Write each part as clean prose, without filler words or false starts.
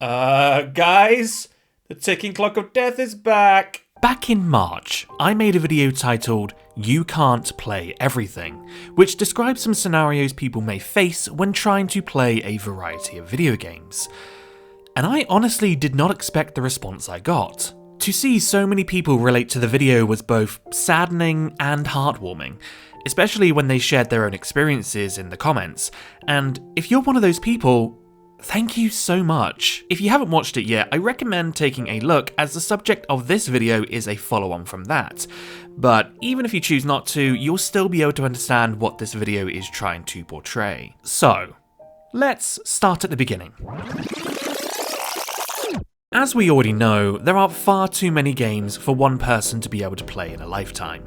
Guys, the ticking clock of death is back. Back in March, I made a video titled You Can't Play Everything, which describes some scenarios people may face when trying to play a variety of video games. And I honestly did not expect the response I got. To see so many people relate to the video was both saddening and heartwarming, especially when they shared their own experiences in the comments. And if you're one of those people, thank you so much. If you haven't watched it yet, I recommend taking a look, as the subject of this video is a follow-on from that. But even if you choose not to, you'll still be able to understand what this video is trying to portray. So, let's start at the beginning. As we already know, there are far too many games for one person to be able to play in a lifetime,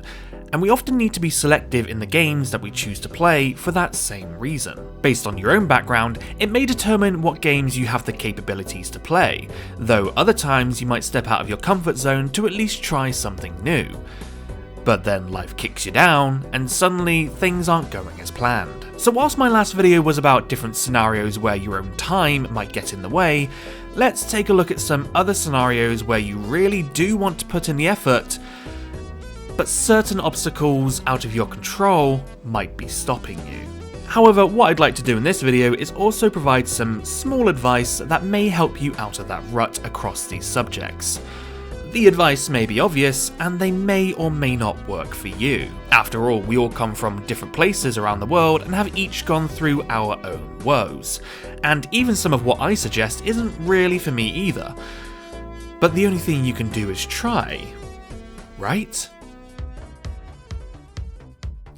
and we often need to be selective in the games that we choose to play for that same reason. Based on your own background, it may determine what games you have the capabilities to play, though other times you might step out of your comfort zone to at least try something new. But then life kicks you down, and suddenly things aren't going as planned. So whilst my last video was about different scenarios where your own time might get in the way, let's take a look at some other scenarios where you really do want to put in the effort, but certain obstacles out of your control might be stopping you. However, what I'd like to do in this video is also provide some small advice that may help you out of that rut across these subjects. The advice may be obvious, and they may or may not work for you. After all, we all come from different places around the world and have each gone through our own woes. And even some of what I suggest isn't really for me either. But the only thing you can do is try, right?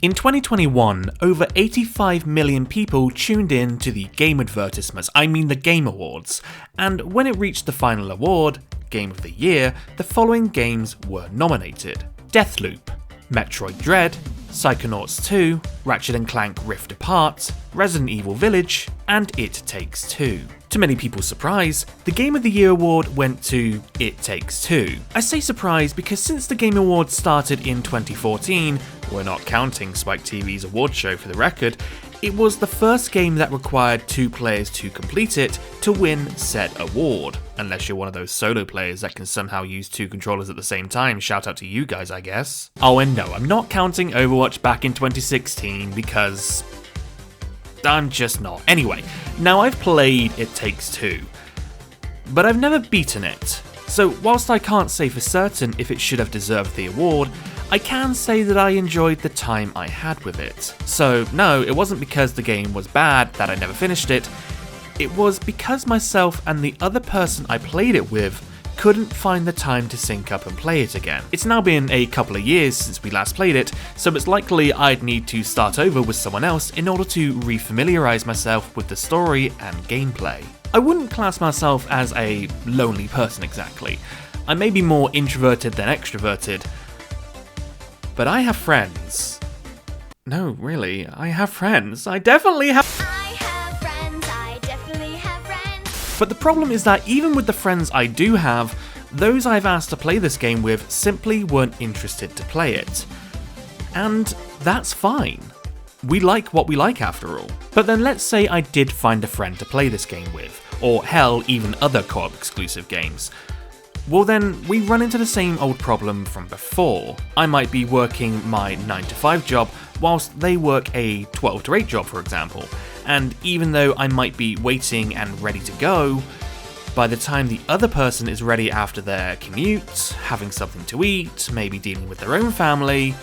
In 2021, over 85 million people tuned in to the Game Advertisements, the Game Awards, and when it reached the final award, Game of the Year, the following games were nominated: Deathloop, Metroid Dread, Psychonauts 2, Ratchet & Clank Rift Apart, Resident Evil Village, and It Takes Two. To many people's surprise, the Game of the Year award went to It Takes Two. I say surprise because since the Game Awards started in 2014, we're not counting Spike TV's award show for the record, it was the first game that required two players to complete it to win said award. Unless you're one of those solo players that can somehow use two controllers at the same time, shout out to you guys, I guess. Oh, and no, I'm not counting Overwatch back in 2016 because I'm just not. Anyway, now I've played It Takes Two, but I've never beaten it. So whilst I can't say for certain if it should have deserved the award, I can say that I enjoyed the time I had with it. So no, it wasn't because the game was bad that I never finished it, it was because myself and the other person I played it with couldn't find the time to sync up and play it again. It's now been a couple of years since we last played it, so it's likely I'd need to start over with someone else in order to refamiliarize myself with the story and gameplay. I wouldn't class myself as a lonely person exactly. I may be more introverted than extroverted, but I have friends. No, really, I have friends. I definitely have friends. But the problem is that even with the friends I do have, those I've asked to play this game with simply weren't interested to play it. And that's fine. We like what we like after all. But then let's say I did find a friend to play this game with, or hell, even other co-op exclusive games. Well then, we run into the same old problem from before. I might be working my 9 to 5 job whilst they work a 12 to 8 job, for example. And even though I might be waiting and ready to go, by the time the other person is ready after their commute, having something to eat, maybe dealing with their own family,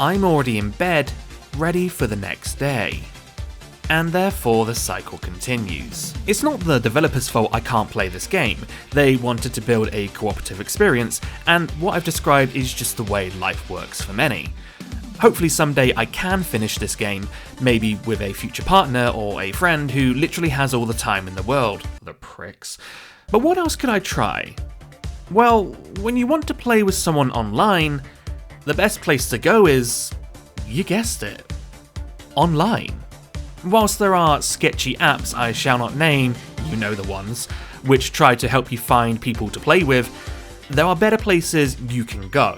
I'm already in bed, ready for the next day. And therefore the cycle continues. It's not the developer's fault I can't play this game. They wanted to build a cooperative experience, and what I've described is just the way life works for many. Hopefully someday I can finish this game, maybe with a future partner or a friend who literally has all the time in the world. The pricks. But what else could I try? Well, when you want to play with someone online, the best place to go is, you guessed it, online. Whilst there are sketchy apps I shall not name, you know the ones, which try to help you find people to play with, there are better places you can go.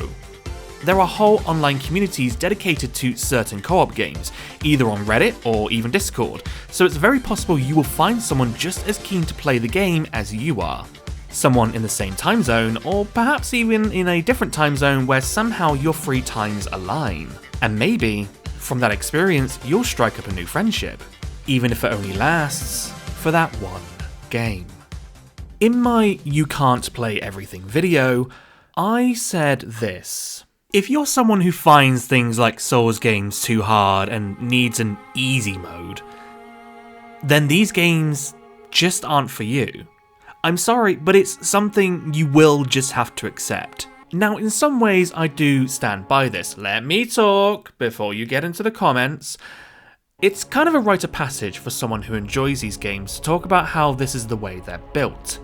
there are whole online communities dedicated to certain co-op games, either on Reddit or even Discord, so it's very possible you will find someone just as keen to play the game as you are. Someone in the same time zone, or perhaps even in a different time zone where somehow your free times align. And maybe, from that experience, you'll strike up a new friendship, even if it only lasts for that one game. In my You Can't Play Everything video, I said this: if you're someone who finds things like Souls games too hard and needs an easy mode, then these games just aren't for you. I'm sorry, but it's something you will just have to accept. Now, in some ways, I do stand by this. Let me talk before you get into the comments. It's kind of a rite of passage for someone who enjoys these games to talk about how this is the way they're built.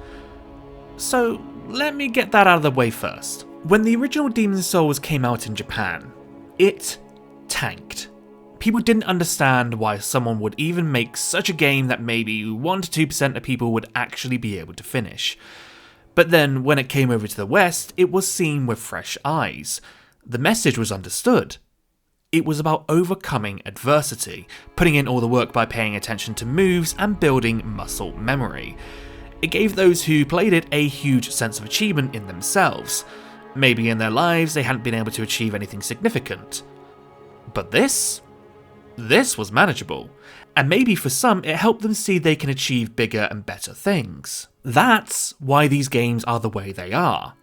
So, let me get that out of the way first. When the original Demon's Souls came out in Japan, it tanked. People didn't understand why someone would even make such a game that maybe 1-2% of people would actually be able to finish. But then, when it came over to the West, it was seen with fresh eyes. The message was understood. It was about overcoming adversity, putting in all the work by paying attention to moves and building muscle memory. It gave those who played it a huge sense of achievement in themselves. Maybe in their lives they hadn't been able to achieve anything significant. But this was manageable. And maybe for some it helped them see they can achieve bigger and better things. That's why these games are the way they are.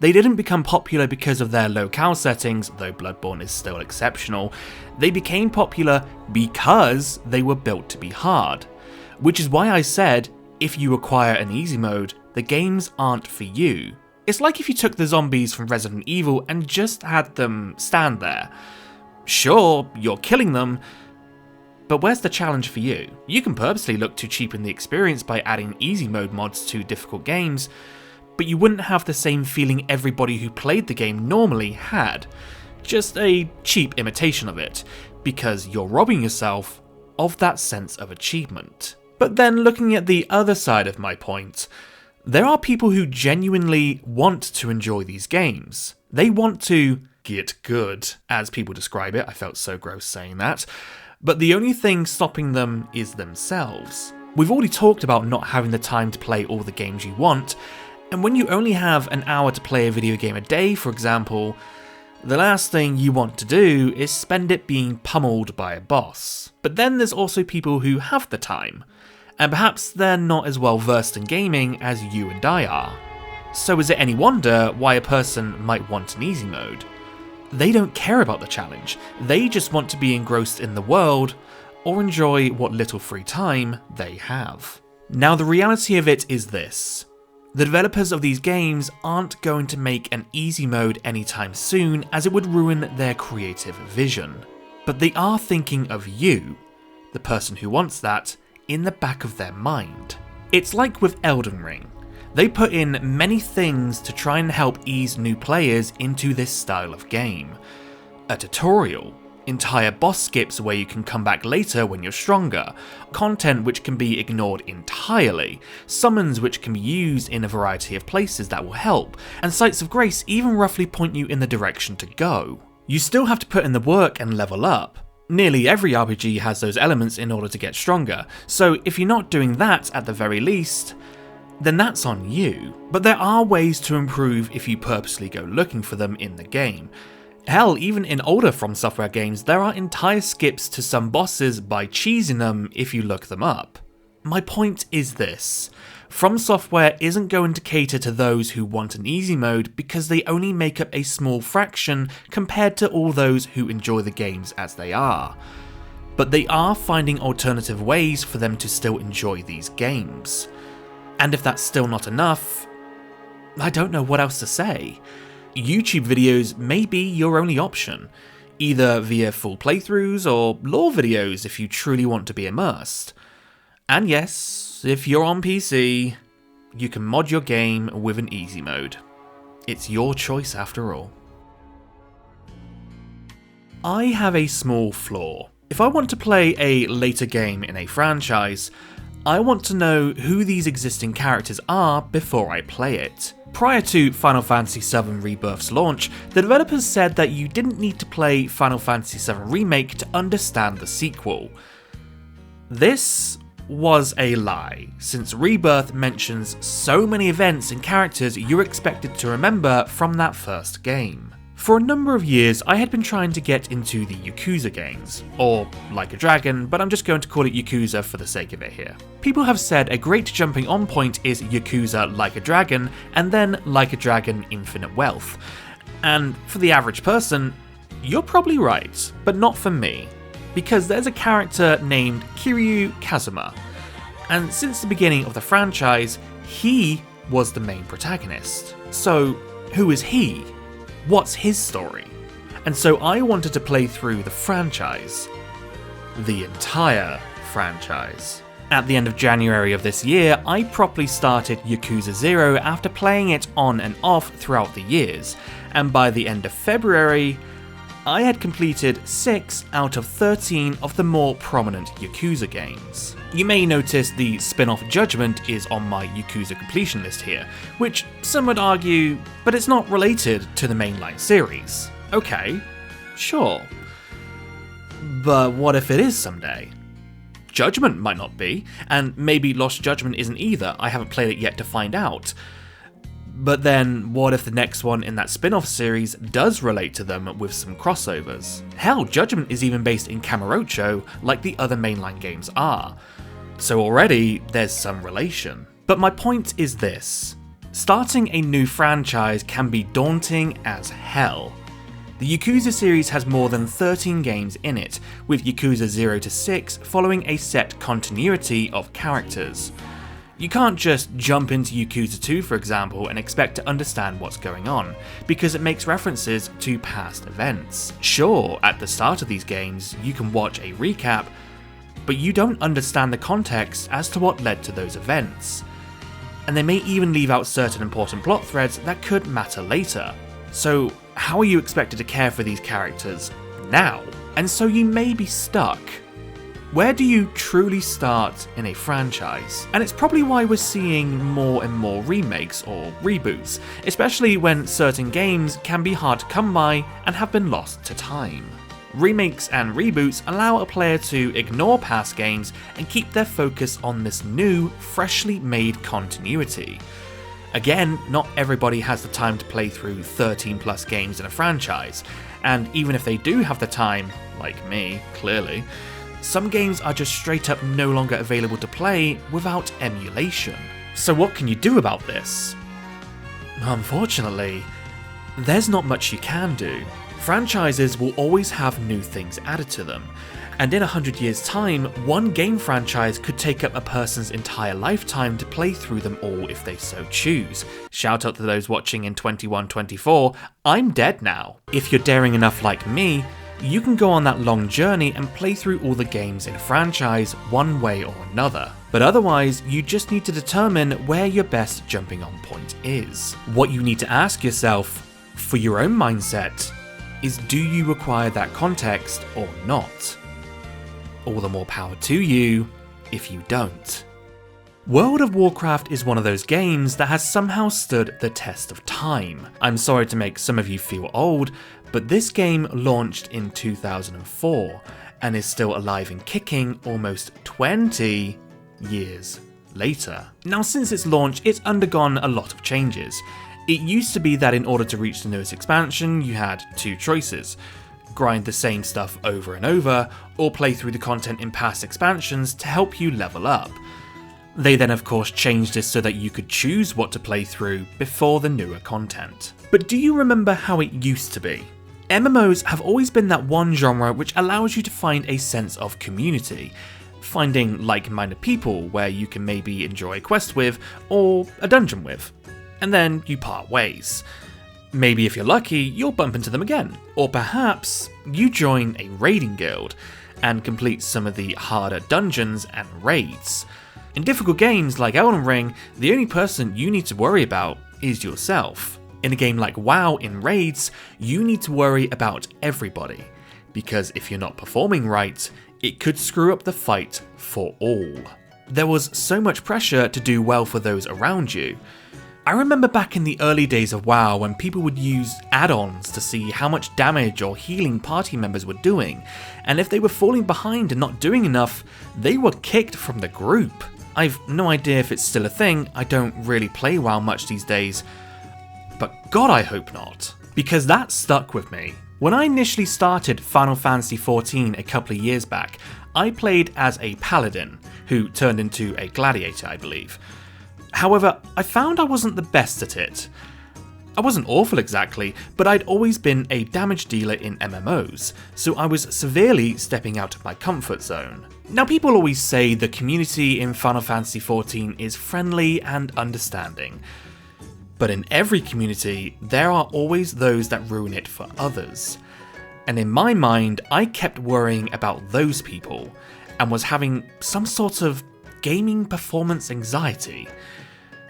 They didn't become popular because of their locale settings, though Bloodborne is still exceptional. They became popular because they were built to be hard. Which is why I said, if you require an easy mode, the games aren't for you. It's like if you took the zombies from Resident Evil and just had them stand there. Sure, you're killing them, but where's the challenge for you? You can purposely look to cheapen the experience by adding easy mode mods to difficult games, but you wouldn't have the same feeling everybody who played the game normally had. Just a cheap imitation of it, because you're robbing yourself of that sense of achievement. But then looking at the other side of my point, there are people who genuinely want to enjoy these games. They want to get good, as people describe it. I felt so gross saying that. But the only thing stopping them is themselves. We've already talked about not having the time to play all the games you want, and when you only have an hour to play a video game a day, for example, the last thing you want to do is spend it being pummeled by a boss. But then there's also people who have the time, and perhaps they're not as well versed in gaming as you and I are. So is it any wonder why a person might want an easy mode? They don't care about the challenge, they just want to be engrossed in the world, or enjoy what little free time they have. Now the reality of it is this: the developers of these games aren't going to make an easy mode anytime soon, as it would ruin their creative vision. But they are thinking of you, the person who wants that, in the back of their mind. It's like with Elden Ring. They put in many things to try and help ease new players into this style of game. A tutorial, entire boss skips where you can come back later when you're stronger, content which can be ignored entirely, summons which can be used in a variety of places that will help, and sites of grace even roughly point you in the direction to go. You still have to put in the work and level up. Nearly every RPG has those elements in order to get stronger, so if you're not doing that at the very least, then that's on you. But there are ways to improve if you purposely go looking for them in the game. Hell, even in older From Software games, there are entire skips to some bosses by cheesing them if you look them up. My point is this: From Software isn't going to cater to those who want an easy mode because they only make up a small fraction compared to all those who enjoy the games as they are. But they are finding alternative ways for them to still enjoy these games. And if that's still not enough, I don't know what else to say. YouTube videos may be your only option, either via full playthroughs or lore videos if you truly want to be immersed. And yes, if you're on PC, you can mod your game with an easy mode. It's your choice after all. I have a small flaw. If I want to play a later game in a franchise, I want to know who these existing characters are before I play it. Prior to Final Fantasy VII Rebirth's launch, the developers said that you didn't need to play Final Fantasy VII Remake to understand the sequel. This was a lie, since Rebirth mentions so many events and characters you're expected to remember from that first game. For a number of years, I had been trying to get into the Yakuza games, or Like a Dragon, but I'm just going to call it Yakuza for the sake of it here. People have said a great jumping on point is Yakuza Like a Dragon, and then Like a Dragon Infinite Wealth. And for the average person, you're probably right, but not for me, because there's a character named Kiryu Kazuma, and since the beginning of the franchise, he was the main protagonist. So who is he? What's his story? And so I wanted to play through the franchise. The entire franchise. At the end of January of this year, I properly started Yakuza 0 after playing it on and off throughout the years, and by the end of February, I had completed 6 out of 13 of the more prominent Yakuza games. You may notice the spin-off Judgment is on my Yakuza completion list here, which some would argue, but it's not related to the mainline series. Okay, sure. But what if it is someday? Judgment might not be, and maybe Lost Judgment isn't either, I haven't played it yet to find out. But then, what if the next one in that spin-off series does relate to them with some crossovers? Hell, Judgment is even based in Kamurocho, like the other mainline games are. So already, there's some relation. But my point is this. Starting a new franchise can be daunting as hell. The Yakuza series has more than 13 games in it, with Yakuza 0 to 6 following a set continuity of characters. You can't just jump into Yakuza 2, for example, and expect to understand what's going on, because it makes references to past events. Sure, at the start of these games, you can watch a recap, but you don't understand the context as to what led to those events. And they may even leave out certain important plot threads that could matter later. So how are you expected to care for these characters now? And so you may be stuck. Where do you truly start in a franchise? And it's probably why we're seeing more and more remakes or reboots, especially when certain games can be hard to come by and have been lost to time. Remakes and reboots allow a player to ignore past games and keep their focus on this new, freshly made continuity. Again, not everybody has the time to play through 13 plus games in a franchise, and even if they do have the time, like me, clearly, some games are just straight up no longer available to play without emulation. So what can you do about this? Unfortunately, there's not much you can do. Franchises will always have new things added to them, and in 100 years' time, one game franchise could take up a person's entire lifetime to play through them all if they so choose. Shout out to those watching in 2124, I'm dead now. If you're daring enough like me, you can go on that long journey and play through all the games in a franchise one way or another. But otherwise, you just need to determine where your best jumping on point is. What you need to ask yourself, for your own mindset, is do you require that context or not? All the more power to you if you don't. World of Warcraft is one of those games that has somehow stood the test of time. I'm sorry to make some of you feel old, but this game launched in 2004 and is still alive and kicking almost 20 years later. Now, since its launch, it's undergone a lot of changes. It used to be that in order to reach the newest expansion, you had two choices: grind the same stuff over and over, or play through the content in past expansions to help you level up. They then of course changed this so that you could choose what to play through before the newer content. But do you remember how it used to be? MMOs have always been that one genre which allows you to find a sense of community, finding like-minded people where you can maybe enjoy a quest with, or a dungeon with, and then you part ways. Maybe if you're lucky, you'll bump into them again, or perhaps you join a raiding guild and complete some of the harder dungeons and raids. In difficult games like Elden Ring, the only person you need to worry about is yourself. In a game like WoW in raids, you need to worry about everybody, because if you're not performing right, it could screw up the fight for all. There was so much pressure to do well for those around you. I remember back in the early days of WoW when people would use add-ons to see how much damage or healing party members were doing, and if they were falling behind and not doing enough, they were kicked from the group. I've no idea if it's still a thing, I don't really play WoW much these days, but God I hope not, because that stuck with me. When I initially started Final Fantasy XIV a couple of years back, I played as a paladin, who turned into a gladiator I believe. However, I found I wasn't the best at it. I wasn't awful exactly, but I'd always been a damage dealer in MMOs, so I was severely stepping out of my comfort zone. Now people always say the community in Final Fantasy XIV is friendly and understanding, but in every community there are always those that ruin it for others. And in my mind, I kept worrying about those people, and was having some sort of gaming performance anxiety.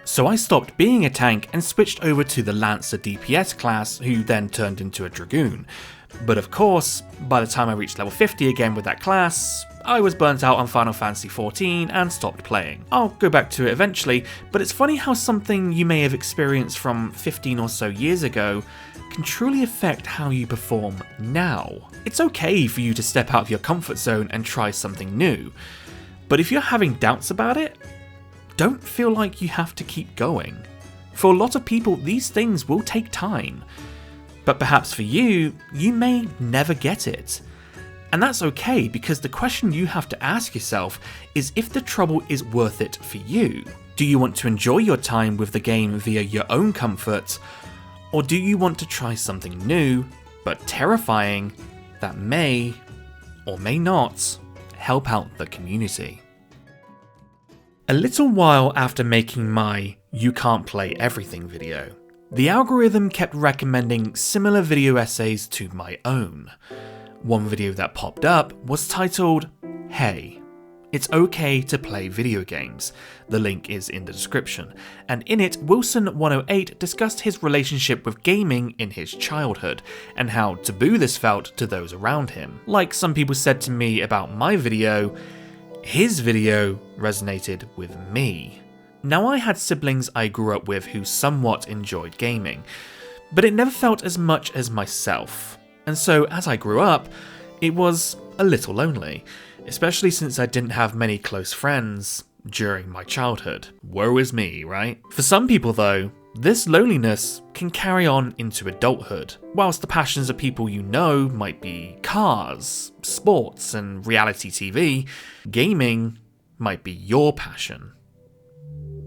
So I stopped being a tank and switched over to the Lancer DPS class, who then turned into a Dragoon. But of course, by the time I reached level 50 again with that class, I was burnt out on Final Fantasy XIV and stopped playing. I'll go back to it eventually, but it's funny how something you may have experienced from 15 or so years ago can truly affect how you perform now. It's okay for you to step out of your comfort zone and try something new, but if you're having doubts about it, don't feel like you have to keep going. For a lot of people, these things will take time, but perhaps for you, you may never get it. And that's okay, because the question you have to ask yourself is if the trouble is worth it for you. Do you want to enjoy your time with the game via your own comfort, or do you want to try something new, but terrifying, that may, or may not, help out the community? A little while after making my "You Can't Play Everything" video, the algorithm kept recommending similar video essays to my own. One video that popped up was titled, "Hey, it's okay to play video games." The link is in the description, and in it Wilson108 discussed his relationship with gaming in his childhood, and how taboo this felt to those around him. Like some people said to me about my video, his video resonated with me. Now I had siblings I grew up with who somewhat enjoyed gaming, but it never felt as much as myself. And so as I grew up, it was a little lonely, especially since I didn't have many close friends during my childhood. Woe is me, right? For some people though, this loneliness can carry on into adulthood. Whilst the passions of people you know might be cars, sports, and reality TV, gaming might be your passion.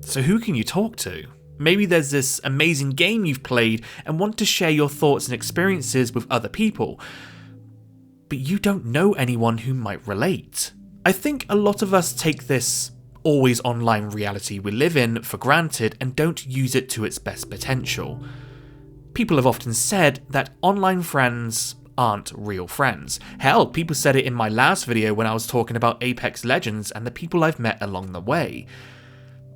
So who can you talk to? Maybe there's this amazing game you've played and want to share your thoughts and experiences with other people, but you don't know anyone who might relate. I think a lot of us take this always online reality we live in for granted and don't use it to its best potential. People have often said that online friends aren't real friends. Hell, people said it in my last video when I was talking about Apex Legends and the people I've met along the way.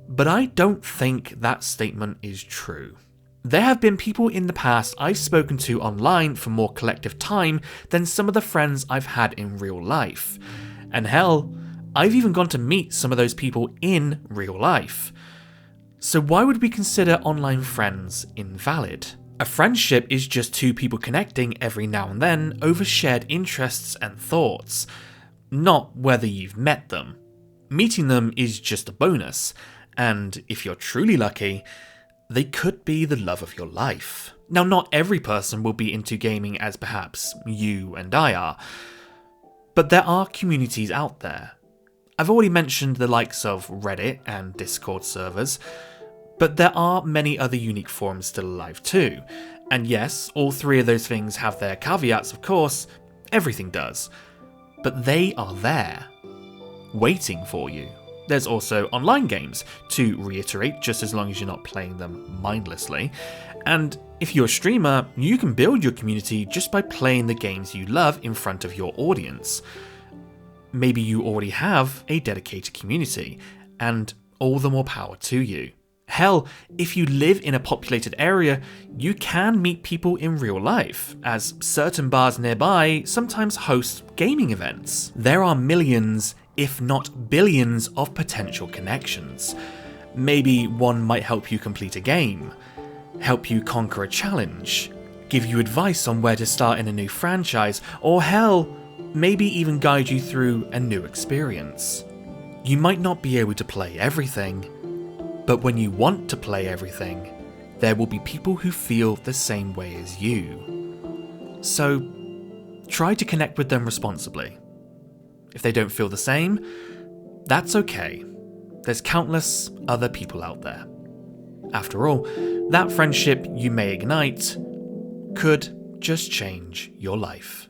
But I don't think that statement is true. There have been people in the past I've spoken to online for more collective time than some of the friends I've had in real life. And hell, I've even gone to meet some of those people in real life. So why would we consider online friends invalid? A friendship is just two people connecting every now and then over shared interests and thoughts, not whether you've met them. Meeting them is just a bonus, and if you're truly lucky, they could be the love of your life. Now, not every person will be into gaming as perhaps you and I are, but there are communities out there. I've already mentioned the likes of Reddit and Discord servers, but there are many other unique forums still alive too. And yes, all three of those things have their caveats, of course, everything does. But they are there, waiting for you. There's also online games, to reiterate, just as long as you're not playing them mindlessly. And if you're a streamer, you can build your community just by playing the games you love in front of your audience. Maybe you already have a dedicated community, and all the more power to you. Hell, if you live in a populated area, you can meet people in real life, as certain bars nearby sometimes host gaming events. There are millions, if not billions of potential connections. Maybe one might help you complete a game, help you conquer a challenge, give you advice on where to start in a new franchise, or hell, maybe even guide you through a new experience. You might not be able to play everything, but when you want to play everything, there will be people who feel the same way as you. So, try to connect with them responsibly. If they don't feel the same, that's okay. There's countless other people out there. After all, that friendship you may ignite could just change your life.